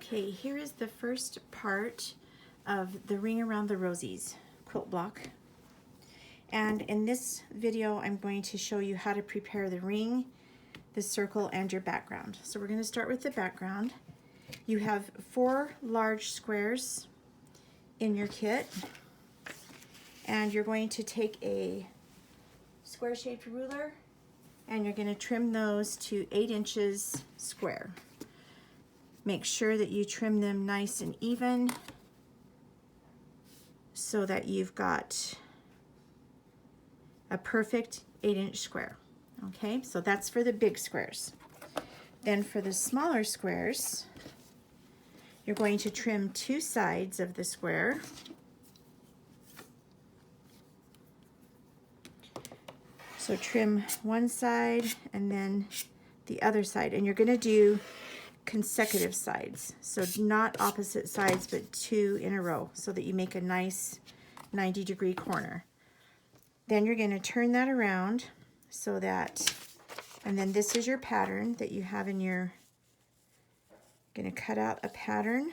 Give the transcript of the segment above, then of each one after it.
Okay, here is the first part of the Ring Around the Rosies quilt block. And in this video, I'm going to show you how to prepare the ring, the circle, and your background. So we're going to start with the background. You have 4 large squares in your kit, and you're going to take a square-shaped ruler and you're going to trim those to 8 inches square. Make sure that you trim them nice and even so that you've got a perfect 8-inch square. Okay, so that's for the big squares. Then for the smaller squares, you're going to trim 2 sides of the square. So trim one side and then the other side, and you're going to do consecutive sides, so not opposite sides but 2 in a row, so that you make a nice 90-degree corner. Then you're going to turn that around so that, and then this is your pattern that you have in your, going to cut out a pattern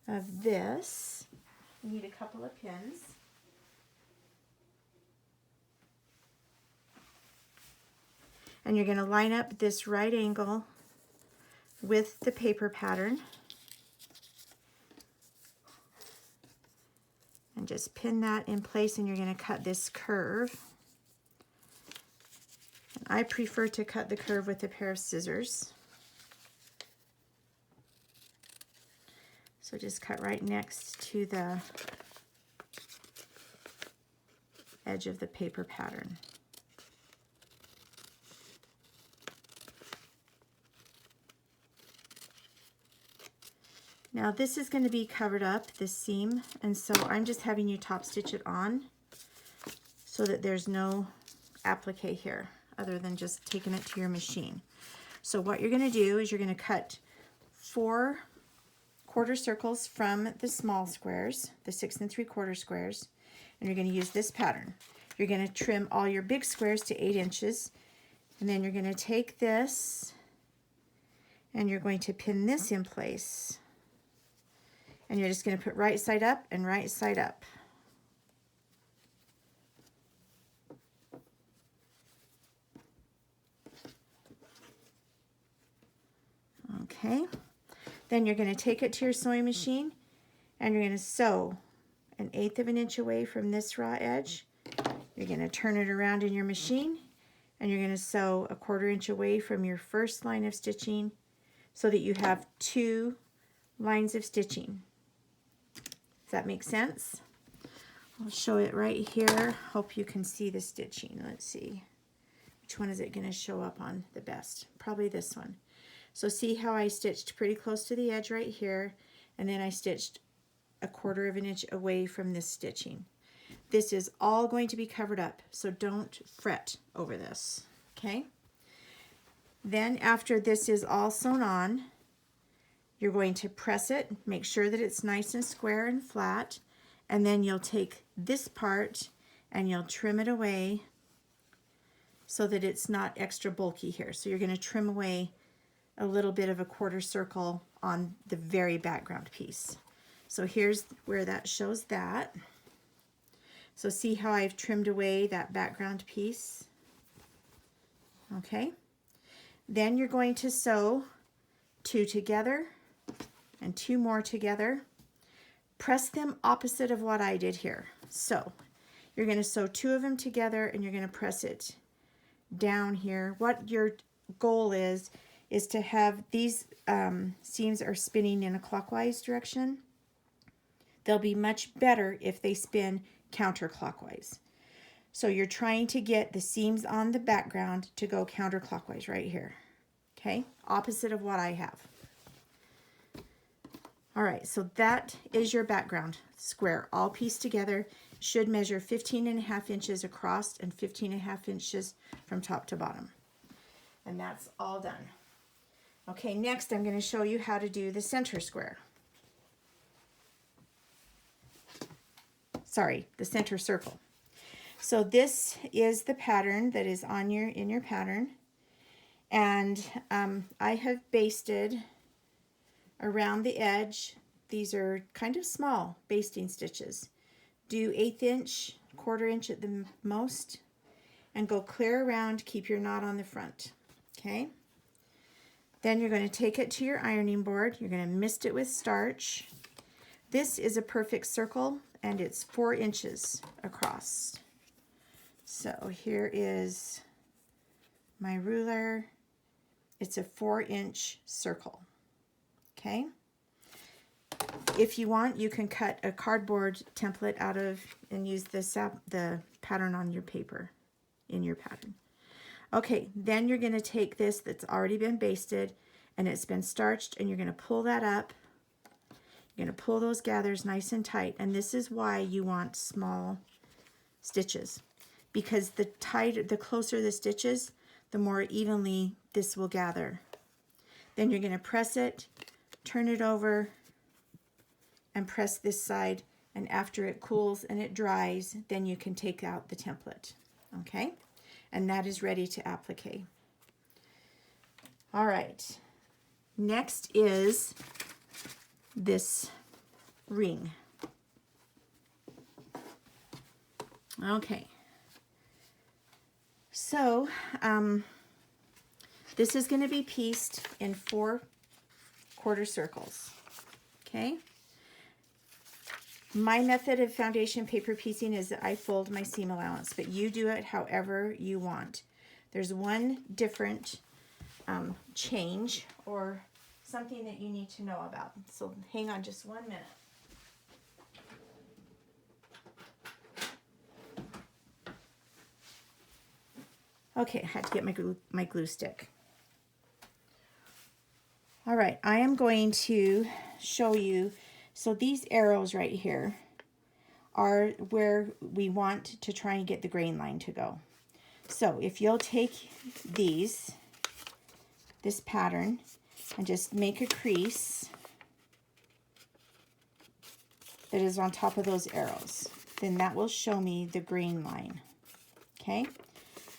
of this. You need a couple of pins. And you're going to line up this right angle with the paper pattern and just pin that in place, and you're going to cut this curve. And I prefer to cut the curve with a pair of scissors. So just cut right next to the edge of the paper pattern. Now this is going to be covered up, this seam, and so I'm just having you top stitch it on so that there's no applique here other than just taking it to your machine. So what you're going to do is you're going to cut 4 quarter circles from the small squares, the 6 3/4 squares, and you're going to use this pattern. You're going to trim all your big squares to 8 inches, and then you're going to take this and you're going to pin this in place. And you're just going to put right side up and right side up. Okay. Then you're going to take it to your sewing machine and you're going to sew 1/8 of an inch away from this raw edge. You're going to turn it around in your machine and you're going to sew 1/4 inch away from your first line of stitching so that you have 2 lines of stitching. Does that make sense? I'll show it right here. Hope you can see the stitching. Let's see. Which one is it going to show up on the best? Probably this one. So see how I stitched pretty close to the edge right here, and then I stitched 1/4 of an inch away from this stitching. This is all going to be covered up, so don't fret over this, okay? Then after this is all sewn on, you're going to press it, make sure that it's nice and square and flat, and then you'll take this part and you'll trim it away so that it's not extra bulky here. So you're going to trim away a little bit of a 1/4 circle on the very background piece. So here's where that shows that. So see how I've trimmed away that background piece? Okay. Then you're going to sew 2 together and 2 more together. Press them opposite of what I did here. So you're going to sew 2 of them together and you're going to press it down here. What your goal is to have these seams are spinning in a clockwise direction. They'll be much better if they spin counterclockwise. So you're trying to get the seams on the background to go counterclockwise right here. Okay, opposite of what I have. All right, so that is your background square, all pieced together. Should measure 15.5 inches across and 15.5 inches from top to bottom. And that's all done. Okay, next I'm going to show you how to do the center square. Sorry, the center circle. So this is the pattern that is on in your pattern. And I have basted around the edge. These are kind of small basting stitches. Do 1/8 inch, 1/4 inch at the most, and go clear around. Keep your knot on the front. Okay. Then you're going to take it to your ironing board. You're going to mist it with starch. This is a perfect circle, and it's 4 inches across. So here is my ruler. It's a 4-inch circle. Okay. If you want, you can cut a cardboard template out of and use the pattern on your paper, in your pattern. Okay, then you're going to take this that's already been basted and it's been starched, and you're going to pull that up. You're going to pull those gathers nice and tight, and this is why you want small stitches, because the closer the stitches, the more evenly this will gather. Then you're going to press it, turn it over, and press this side, and after it cools and it dries, then you can take out the template. Okay, and that is ready to applique. All right, next is this ring. Okay, so this is going to be pieced in 4 quarter circles. Okay, my method of foundation paper piecing is that I fold my seam allowance, but you do it however you want. There's one different change or something that you need to know about. So hang on just 1 minute. Okay, I had to get my glue stick. All right, I am going to show you. So these arrows right here are where we want to try and get the grain line to go. So if you'll take this pattern and just make a crease that is on top of those arrows, then that will show me the grain line. Okay,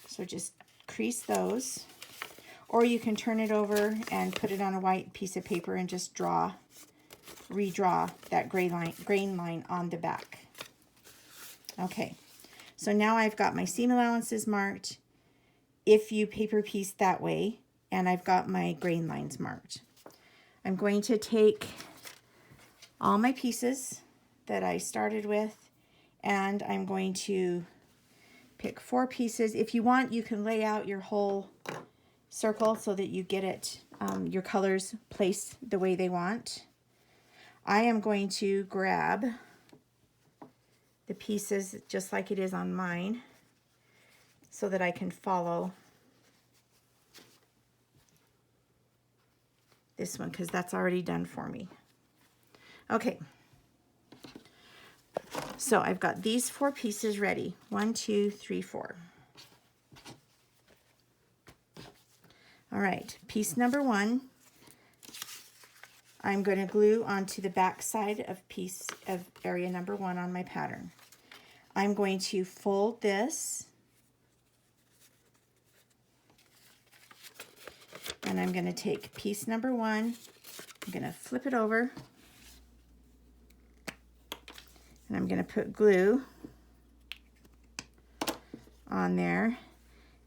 so just crease those, or you can turn it over and put it on a white piece of paper and just redraw that grain line on the back. Okay, so now I've got my seam allowances marked if you paper piece that way, and I've got my grain lines marked. I'm going to take all my pieces that I started with, and I'm going to pick 4 pieces. If you want, you can lay out your whole circle so that you get it, your colors placed the way they want. I am going to grab the pieces just like it is on mine so that I can follow this one, because that's already done for me. Okay, so I've got these 4 pieces ready. 1, 2, 3, 4. All right, piece number 1, I'm going to glue onto the back side of area number 1 on my pattern. I'm going to fold this, and I'm going to take piece number 1, I'm going to flip it over, and I'm going to put glue on there,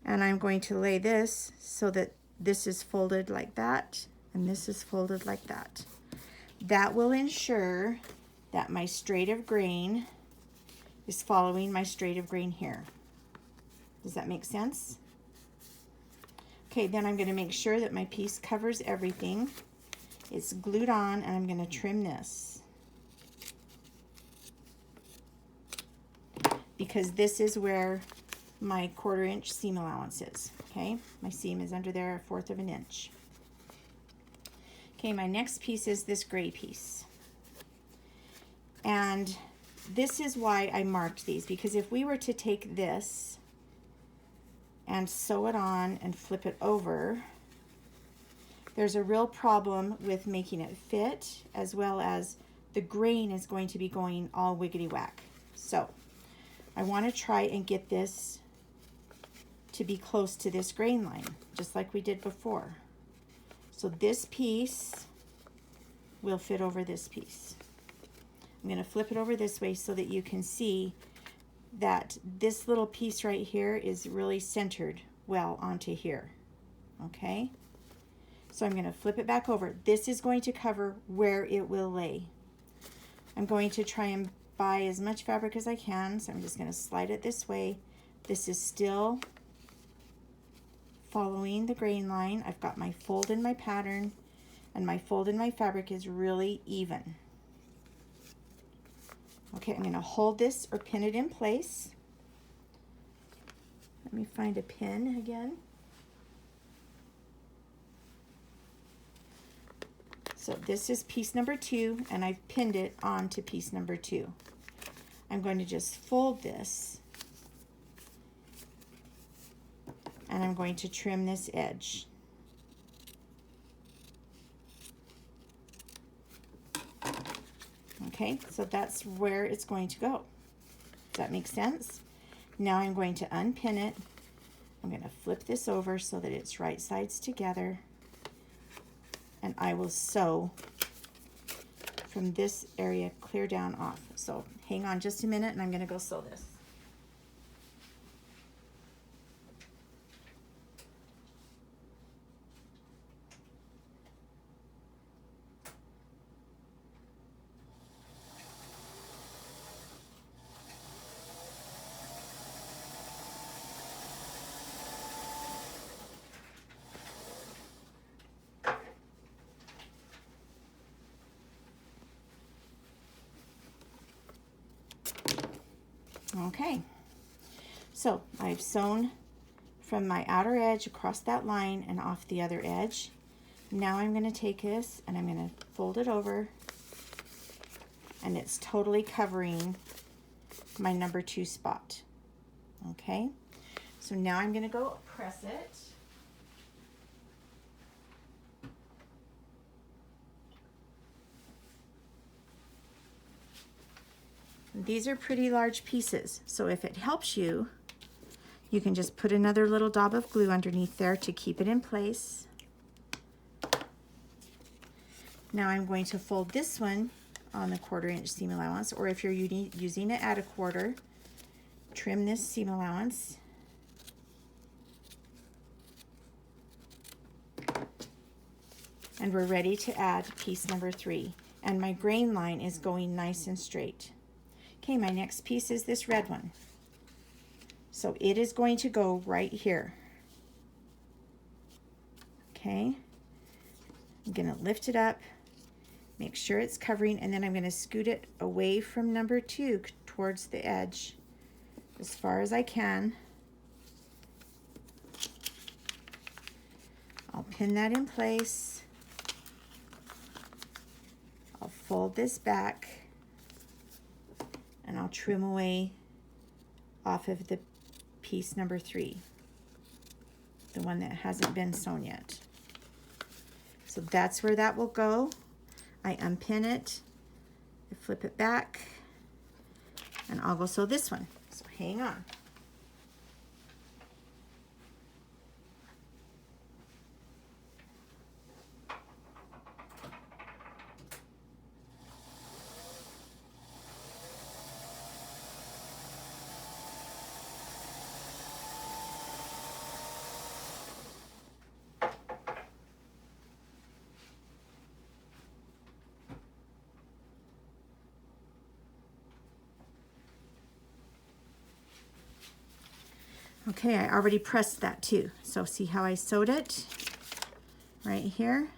and I'm going to lay this so that this is folded like that, and this is folded like that. That will ensure that my straight of grain is following my straight of grain here. Does that make sense? Okay, then I'm going to make sure that my piece covers everything. It's glued on, and I'm going to trim this, because this is where my 1/4 inch seam allowance is. Okay, my seam is under there 1/4 of an inch. Okay, my next piece is this gray piece, and this is why I marked these, because if we were to take this and sew it on and flip it over, there's a real problem with making it fit, as well as the grain is going to be going all wiggity whack. So I want to try and get this to be close to this grain line, just like we did before. So this piece will fit over this piece. I'm going to flip it over this way so that you can see that this little piece right here is really centered well onto here. Okay? So I'm going to flip it back over. This is going to cover where it will lay. I'm going to try and buy as much fabric as I can, so I'm just going to slide it this way. This is still following the grain line. I've got my fold in my pattern, and my fold in my fabric is really even. Okay, I'm going to hold this or pin it in place. Let me find a pin again. So this is piece number 2, and I've pinned it onto piece number 2. I'm going to just fold this, and I'm going to trim this edge. Okay, so that's where it's going to go. Does that make sense? Now I'm going to unpin it. I'm going to flip this over so that it's right sides together, and I will sew from this area clear down off. So hang on just a minute, and I'm going to go sew this. Okay, so I've sewn from my outer edge across that line and off the other edge. Now I'm going to take this and I'm going to fold it over, and it's totally covering my number 2 spot. Okay, so now I'm going to go press it. These are pretty large pieces, so if it helps you, you can just put another little dab of glue underneath there to keep it in place. Now I'm going to fold this one on the 1/4 inch seam allowance, or if you're using it at 1/4, trim this seam allowance. And we're ready to add piece number 3, and my grain line is going nice and straight. Okay, my next piece is this red one. So it is going to go right here. Okay, I'm going to lift it up, make sure it's covering, and then I'm going to scoot it away from number 2 towards the edge as far as I can. I'll pin that in place. I'll fold this back, and I'll trim away off of the piece number 3, the one that hasn't been sewn yet. So that's where that will go. I unpin it, I flip it back, and I'll go sew this one. So hang on. Okay, I already pressed that too. So see how I sewed it right here?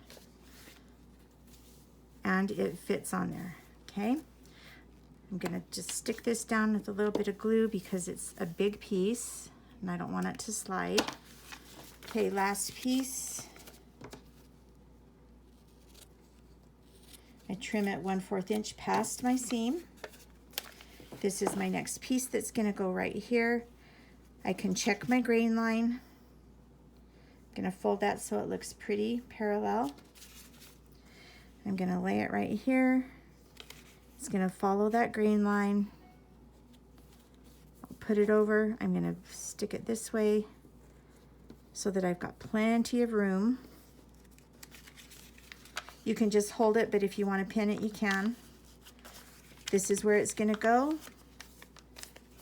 And it fits on there, okay? I'm gonna just stick this down with a little bit of glue because it's a big piece and I don't want it to slide. Okay, last piece. I trim it 1/4 inch past my seam. This is my next piece that's gonna go right here. I can check my grain line. I'm gonna fold that so it looks pretty parallel. I'm gonna lay it right here. It's gonna follow that grain line. I'll put it over. I'm gonna stick it this way so that I've got plenty of room. You can just hold it, but if you want to pin it, you can. This is where it's going to go.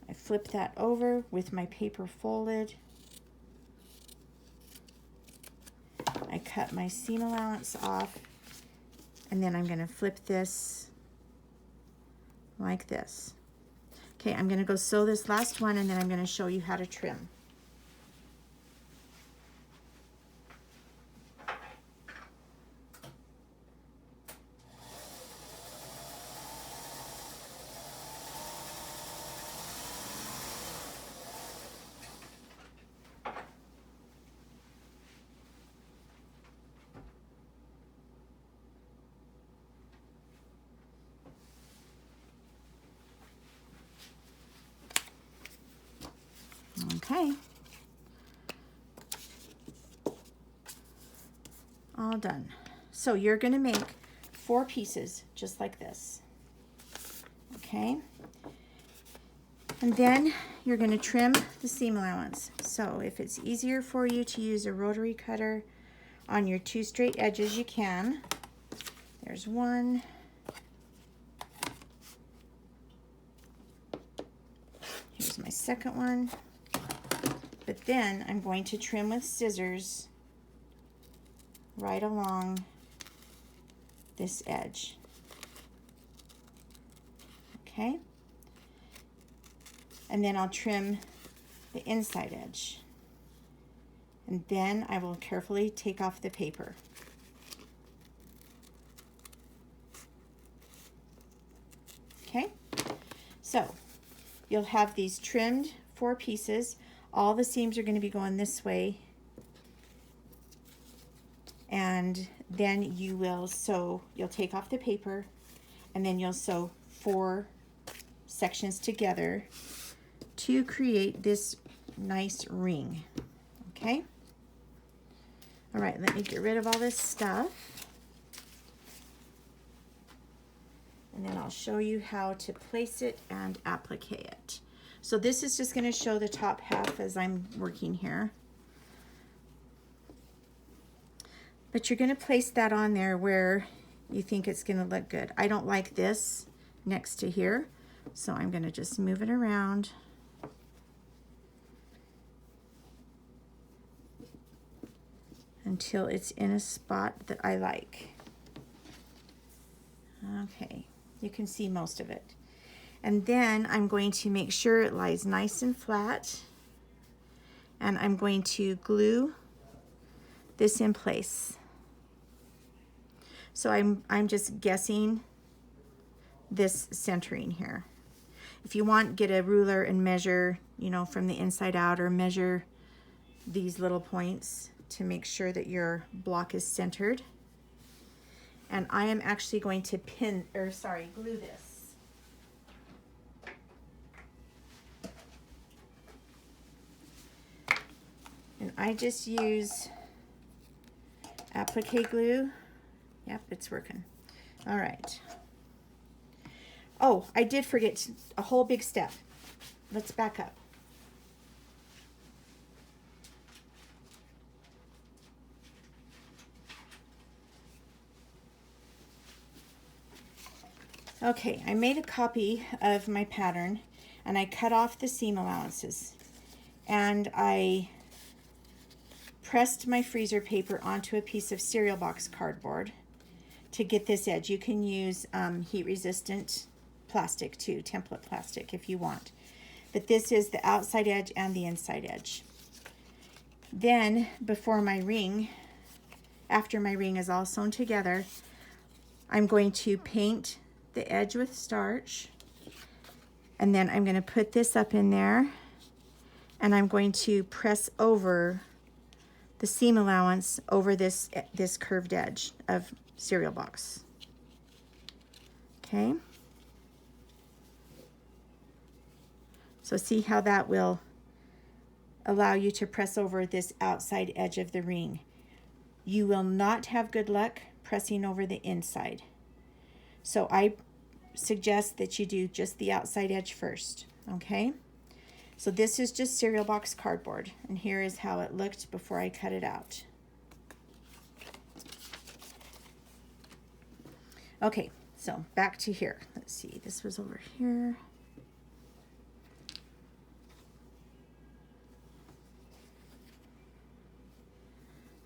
I flip that over with my paper folded. I cut my seam allowance off, and then I'm going to flip this like this. Okay, I'm going to go sew this last one, and then I'm going to show you how to trim. Okay. All done. So you're going to make 4 pieces just like this. Okay. And then you're going to trim the seam allowance. So if it's easier for you to use a rotary cutter on your 2 straight edges, you can. There's one. Here's my second one. But then I'm going to trim with scissors right along this edge. Okay? And then I'll trim the inside edge. And then I will carefully take off the paper. Okay? So, you'll have these trimmed 4 pieces. All the seams are going to be going this way. And then you will sew, you'll take off the paper, and then you'll sew 4 sections together to create this nice ring. Okay? All right, let me get rid of all this stuff. And then I'll show you how to place it and applique it. So this is just going to show the top half as I'm working here. But you're going to place that on there where you think it's going to look good. I don't like this next to here, so I'm going to just move it around. Until it's in a spot that I like. Okay, you can see most of it. And then I'm going to make sure it lies nice and flat. And I'm going to glue this in place. So I'm just guessing this centering here. If you want, get a ruler and measure, you know, from the inside out, or measure these little points to make sure that your block is centered. And I am actually going to glue this. And I just use applique glue. Yep, it's working. All right. Oh, I did forget a whole big step. Let's back up. Okay, I made a copy of my pattern and I cut off the seam allowances, and I pressed my freezer paper onto a piece of cereal box cardboard to get this edge. You can use heat resistant plastic too, template plastic if you want. But this is the outside edge and the inside edge. Then before my ring, after my ring is all sewn together, I'm going to paint the edge with starch, and then I'm going to put this up in there, and I'm going to press over the seam allowance over this curved edge of cereal box. Okay, so see how that will allow you to press over this outside edge of the ring. You will not have good luck pressing over the inside, so I suggest that you do just the outside edge first. Okay, so this is just cereal box cardboard, and here is how it looked before I cut it out. Okay, so back to here. Let's see, this was over here.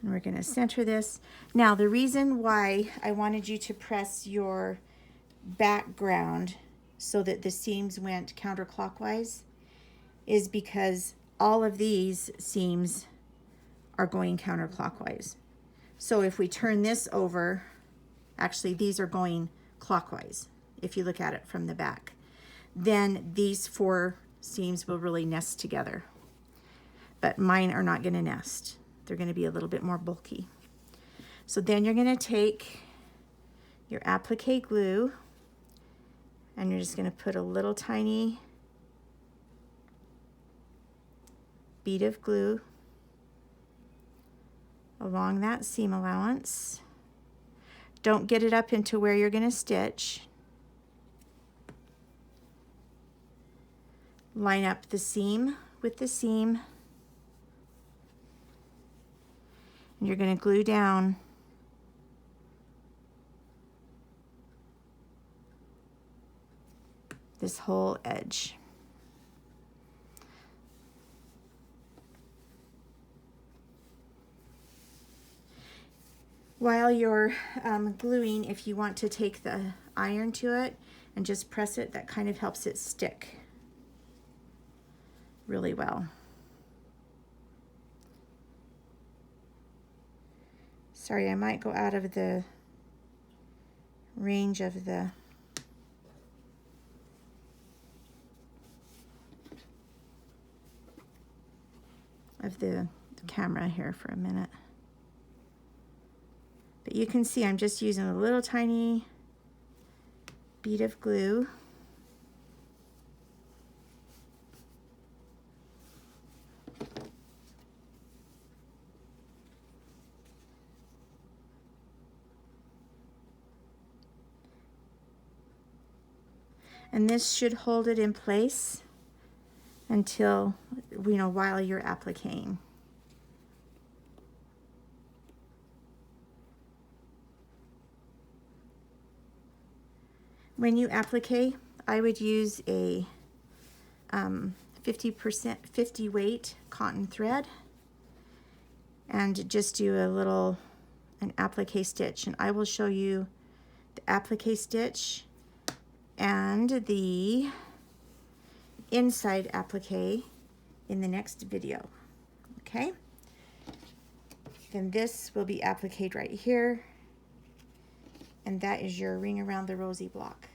And we're going to center this. Now, the reason why I wanted you to press your background so that the seams went counterclockwise is because all of these seams are going counterclockwise. So if we turn this over, actually these are going clockwise if you look at it from the back, then these 4 seams will really nest together. But mine are not going to nest. They're going to be a little bit more bulky. So then you're going to take your applique glue and you're just going to put a little tiny bead of glue along that seam allowance. Don't get it up into where you're going to stitch. Line up the seam with the seam. And you're going to glue down this whole edge. While you're gluing, if you want to take the iron to it and just press it, that kind of helps it stick really well. Sorry, I might go out of the range of the camera here for a minute. But you can see I'm just using a little tiny bead of glue. And this should hold it in place until, while you're appliquing. When you applique, I would use a 50 weight cotton thread and just do an applique stitch. And I will show you the applique stitch and the inside applique in the next video. Okay? Then this will be appliqued right here. And that is your ring around the rosy block.